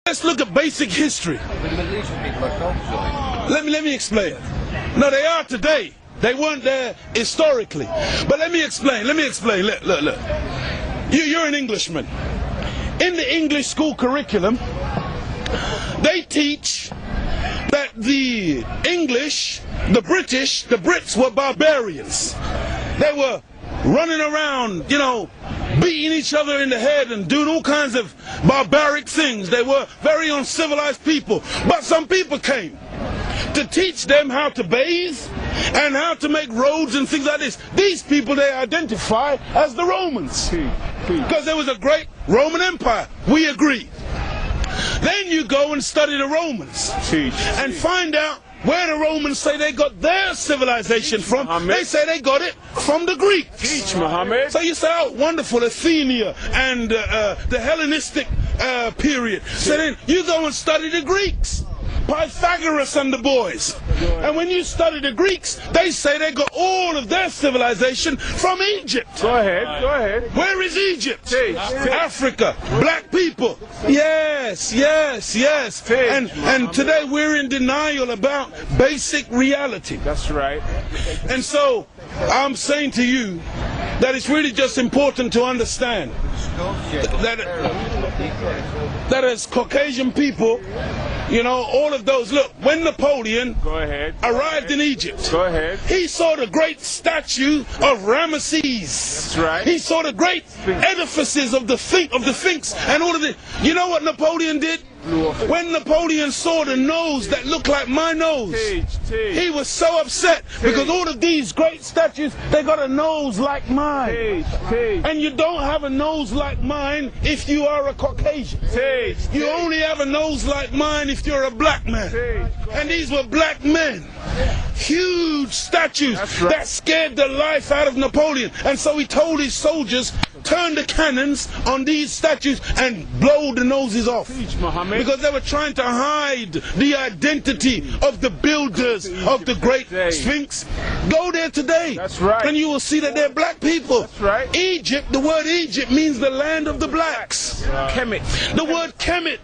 Let's look at basic history. Let me explain. No, they are today. They weren't there historically. But let me explain. Look. You're an Englishman. In the English school curriculum, they teach that the English, the British, the Brits were barbarians. They were running around, beating each other in the head and doing all kinds of barbaric things. They were very uncivilized people. But some people came to teach them how to bathe and how to make roads and things like this. These people they identify as the Romans, because there was a great Roman Empire. We agree. Then you go and study the Romans and find out where the Romans say they got their civilization from. They say they got it from the Greeks. Teach, Muhammad. So you say, oh, wonderful, Athenia and the Hellenistic period. So then you go and study the Greeks. Pythagoras and the boys. And when you study the Greeks, they say they got all of their civilization from Egypt. Go ahead. Where is Egypt? Africa. Black people. Yes. And today we're in denial about basic reality. That's right. And so I'm saying to you that it's really just important to understand that as Caucasian people, all of those, look, when Napoleon arrived in Egypt, he saw the great statue of Ramesses. That's right. He saw the great edifices of the Sphinx and all of it. You know what Napoleon did? When Napoleon saw the nose that looked like my nose, he was so upset because all of these great statues, they got a nose like mine. And you don't have a nose like mine if you are a Caucasian. You only have a nose like mine if you're a black man. And these were black men. Huge statues that scared the life out of Napoleon. And so he told his soldiers, turn the cannons on these statues and blow the noses off. Because they were trying to hide the identity of the builders of the great Sphinx. Go there today and you will see that they're black people. Egypt, the word Egypt means the land of the blacks. Kemet. The word Kemet.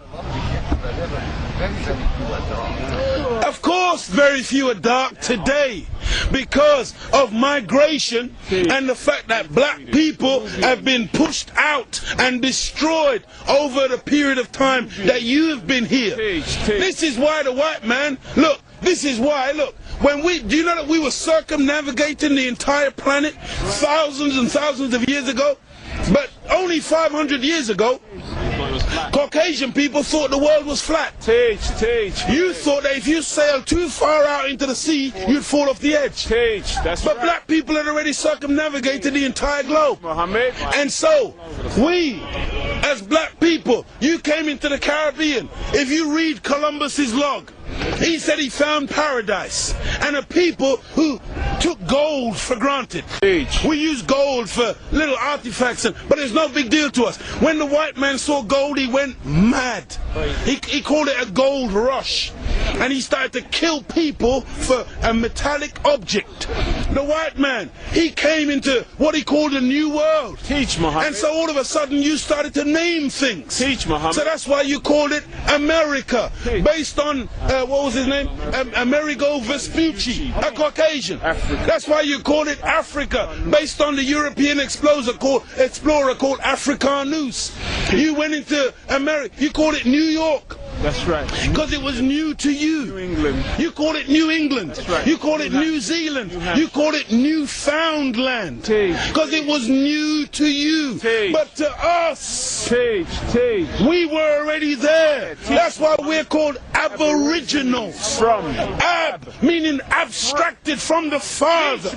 Of course, very few are dark today because of migration and the fact that black people have been pushed out and destroyed over the period of time that you have been here. This is why the white man, look, this is why, look, do you know that we were circumnavigating the entire planet thousands and thousands of years ago? But only 500 years ago, Caucasian people thought the world was flat. You thought that if you sailed too far out into the sea, you'd fall off the edge. But black people had already circumnavigated the entire globe. And so, we, as black people, you came into the Caribbean. If you read Columbus's log, he said he found paradise and a people who took gold for granted. We use gold for little artifacts, but it's no big deal to us. When the white man saw gold, he went mad. He called it a gold rush. And he started to kill people for a metallic object. The white man, he came into what he called a new world. And so all of a sudden you started to name things. So that's why you called it America, based on, what was his name? Amerigo Vespucci, a Caucasian. That's why you called it Africa, based on the European explorer called Africanus. You went into America, you called it New York. That's right. Because it was new to you. New England. You call it New England. That's right. You call it New Zealand. You call it Newfoundland. Because it was new to you. But to us, we were already there. That's why we're called aboriginals. Ab, meaning abstracted from the Father.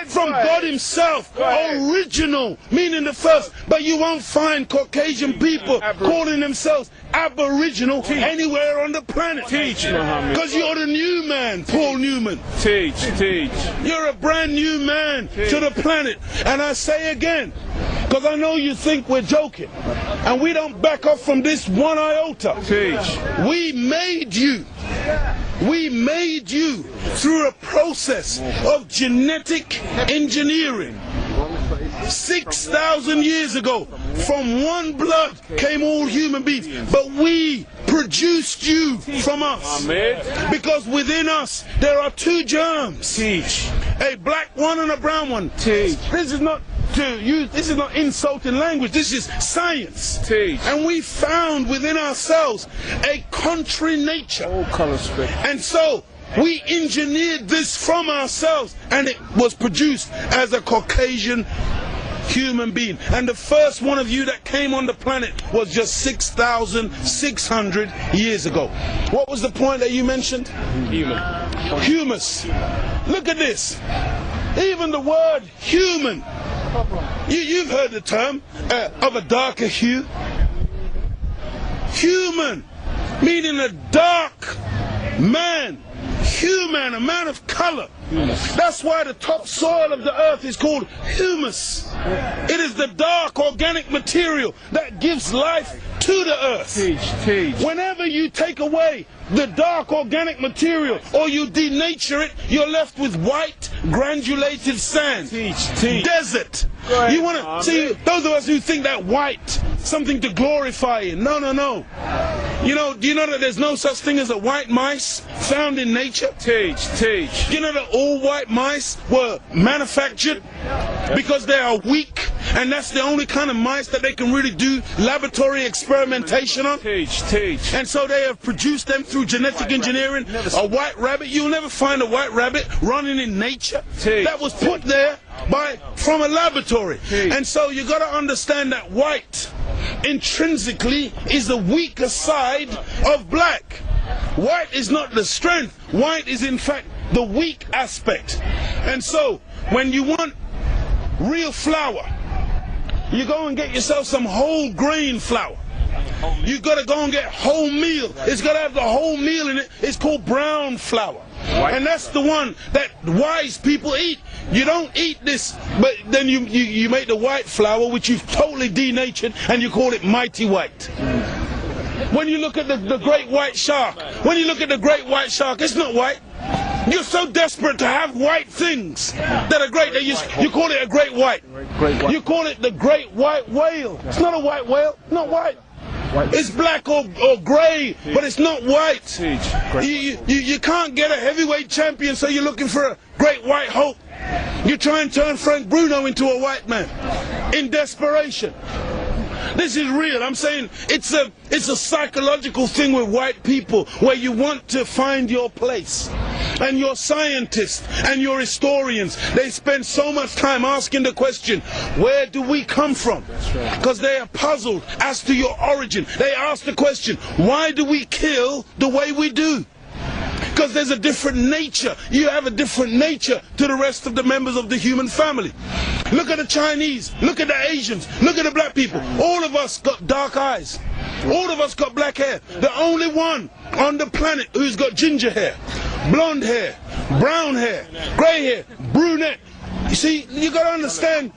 From God Himself. Original, meaning the first. But you won't find Caucasian people calling themselves aboriginal anywhere on the planet. Because you're the new man, Paul Newman. You're a brand new man to the planet. And I say again, because I know you think we're joking, and we don't back off from this one iota. We made you. We made you through a process of genetic engineering. 6,000 years ago, from one blood came all human beings. But we produced you from us. Amen. Because within us there are two germs. Teach. A black one and a brown one. Teach. This is not this is not insulting language. This is science. Teach. And we found within ourselves a contrary nature. All color spectrum. And so we engineered this from ourselves, and it was produced as a Caucasian human being. And the first one of you that came on the planet was just 6,600 years ago. What was the point that you mentioned? Human. Humus. Look at this. Even the word human. You've heard the term of a darker hue. Human, meaning a dark man. Human, a man of color. That's why the topsoil of the earth is called humus. It is the dark organic material that gives life to the earth. Teach. Whenever you take away the dark organic material or you denature it, you're left with white granulated sand. Teach. Desert. You want to see those of us who think that white something to glorify in. No. Do you know that there's no such thing as a white mice found in nature? Teach. You know that all white mice were manufactured because they are weak, and that's the only kind of mice that they can really do laboratory experimentation on. Teach. And so they have produced them through genetic engineering. A white rabbit, you'll never find a white rabbit running in nature. That was put there from a laboratory. And so you got to understand that white intrinsically is the weaker side of black. White is not the strength. White is in fact the weak aspect. And so when you want real flour, you go and get yourself some whole grain flour. You got to go and get wholemeal. It's got to have the whole meal in it. It's called brown flour. And that's the one that wise people eat. You don't eat this, but then you make the white flour, which you've totally denatured, and you call it mighty white. When you look at the great white shark, it's not white. You're so desperate to have white things that are great that you call it a great white. You call it the great white whale. It's not a white whale, not white. It's black or grey, but it's not white. You can't get a heavyweight champion, so you're looking for a great white hope. You try and turn Frank Bruno into a white man in desperation. This is real. I'm saying it's a psychological thing with white people where you want to find your place. And your scientists and your historians, they spend so much time asking the question, where do we come from? Because they are puzzled as to your origin. They ask the question, why do we kill the way we do? Because there's a different nature. You have a different nature to the rest of the members of the human family. Look at the Chinese, look at the Asians, look at the black people. All of us got dark eyes. All of us got black hair. The only one on the planet who's got ginger hair, blonde hair, brown hair, grey hair, brunette. You see, you got to understand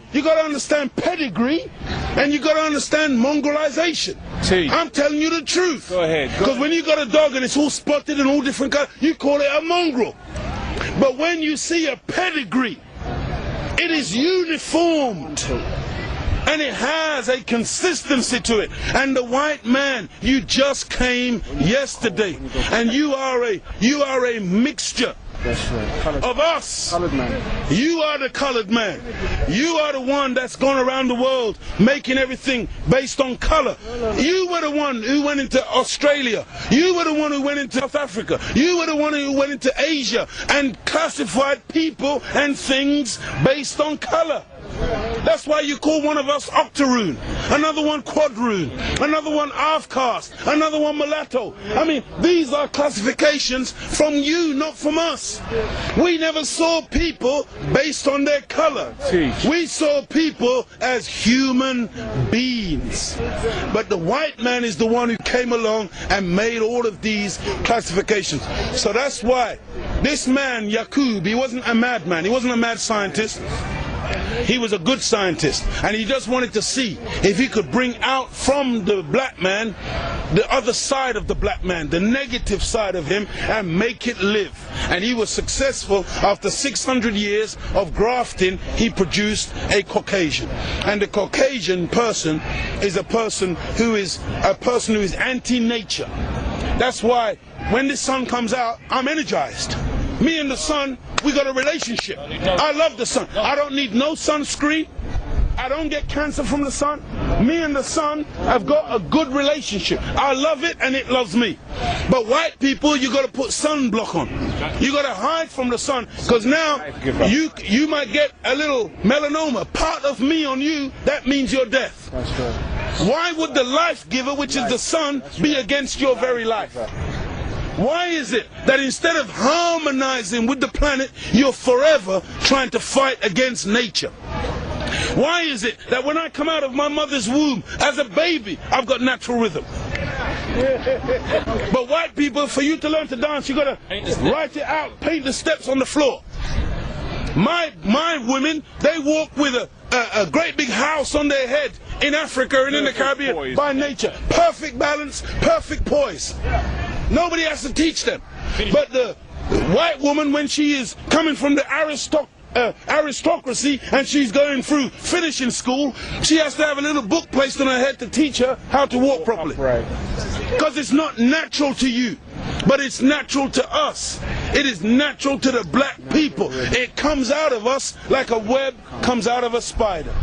pedigree, and you got to understand mongrelization. I'm telling you the truth. Go ahead. Because when you got a dog and it's all spotted and all different colors, you call it a mongrel. But when you see a pedigree, it is uniformed. And it has a consistency to it. And the white man, you just came yesterday, and you are a mixture of us. You are the colored man. You are the one that's gone around the world making everything based on color. You were the one who went into Australia. You were the one who went into South Africa. You were the one who went into Asia and classified people and things based on color. That's why you call one of us octoroon, another one quadroon, another one half caste, another one mulatto. I mean, these are classifications from you, not from us. We never saw people based on their color. We saw people as human beings. But the white man is the one who came along and made all of these classifications. So that's why this man, Yaqub, he wasn't a madman, he wasn't a mad scientist. He was a good scientist, and he just wanted to see if he could bring out from the black man the other side of the black man, the negative side of him, and make it live. And he was successful. After 600 years of grafting, he produced a Caucasian. And the Caucasian person is a person who is anti-nature. That's why when the sun comes out, I'm energized. Me and the sun, we got a relationship. I love the sun. I don't need no sunscreen. I don't get cancer from the sun. Me and the sun have got a good relationship. I love it and it loves me. But white people, you got to put sunblock on. You got to hide from the sun, because now you might get a little melanoma, part of me on you. That means your death. Why would the life giver, which is the sun, be against your very life? Why is it that instead of harmonizing with the planet, you're forever trying to fight against nature? Why is it that when I come out of my mother's womb as a baby, I've got natural rhythm? But white people, for you to learn to dance, you got to write it out, paint the steps on the floor. My women, they walk with a great big house on their head in Africa and in the Caribbean by nature. Perfect balance, perfect poise. Nobody has to teach them. But the white woman, when she is coming from the aristocracy and she's going through finishing school, she has to have a little book placed on her head to teach her how to walk properly. Because it's not natural to you, but it's natural to us. It is natural to the black people. It comes out of us like a web comes out of a spider.